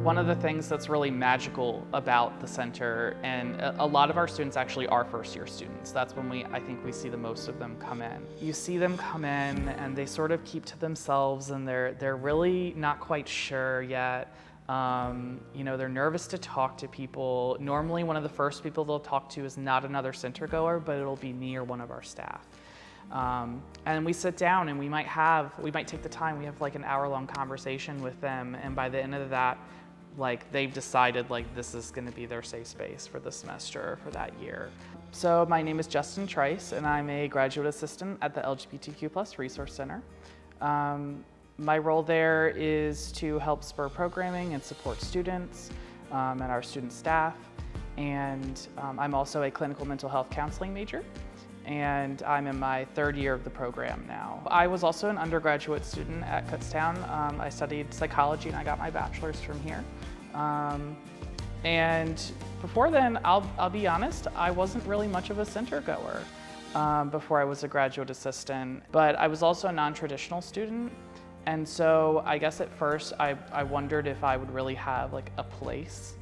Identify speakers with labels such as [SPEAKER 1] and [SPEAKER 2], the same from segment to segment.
[SPEAKER 1] One of the things that's really magical about the center, and a lot of our students actually are first-year students. That's when I think we see the most of them come in. You see them come in and they sort of keep to themselves and they're really not quite sure yet. They're nervous to talk to people. Normally one of the first people they'll talk to is not another center goer, but it'll be me or one of our staff. And we sit down and we might take the time, we have like an hour-long conversation with them, and by the end of that, like they've decided like this is going to be their safe space for the semester, for that year. So my name is Justin Trice and I'm a graduate assistant at the LGBTQ+ Resource Center. My role there is to help spur programming and support students and our student staff. And I'm also a clinical mental health counseling major, and I'm in my third year of the program now. I was also an undergraduate student at Kutztown. I studied psychology and I got my bachelor's from here. And before then, I'll be honest, I wasn't really much of a center goer before I was a graduate assistant, but I was also a non-traditional student. And so I guess at first I wondered if I would really have like a place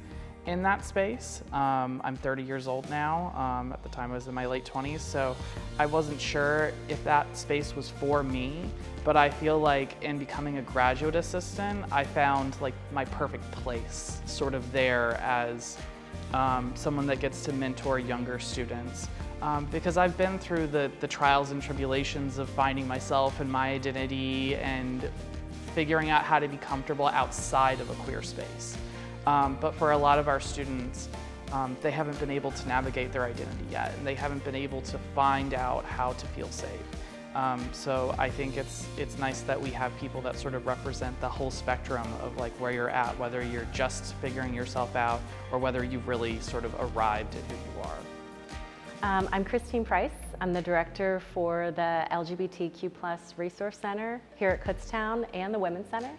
[SPEAKER 1] in that space. I'm 30 years old now. At the time I was in my late 20s, so I wasn't sure if that space was for me, but I feel like in becoming a graduate assistant, I found like my perfect place sort of there as someone that gets to mentor younger students. Because I've been through the trials and tribulations of finding myself and my identity and figuring out how to be comfortable outside of a queer space. But for a lot of our students, they haven't been able to navigate their identity yet, and they haven't been able to find out how to feel safe. So I think it's nice that we have people that sort of represent the whole spectrum of like where you're at, whether you're just figuring yourself out or whether you've really sort of arrived at who you are.
[SPEAKER 2] I'm Christine Price. I'm the director for the LGBTQ+ Resource Center here at Kutztown and the Women's Center.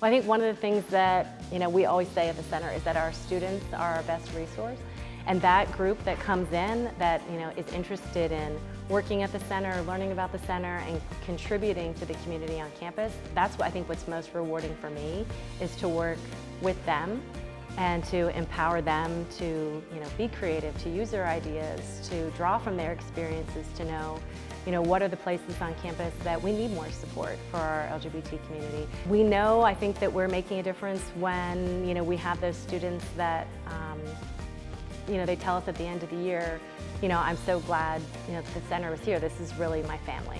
[SPEAKER 2] Well, I think one of the things that we always say at the center is that our students are our best resource, and that group that comes in that is interested in working at the center, learning about the center, and contributing to the community on campus. That's what I think what's most rewarding for me, is to work with them and to empower them to be creative, to use their ideas, to draw from their experiences, to know what are the places on campus that we need more support for our LGBT community. We know, I think, that we're making a difference when we have those students that they tell us at the end of the year, I'm so glad the center was here. This is really my family.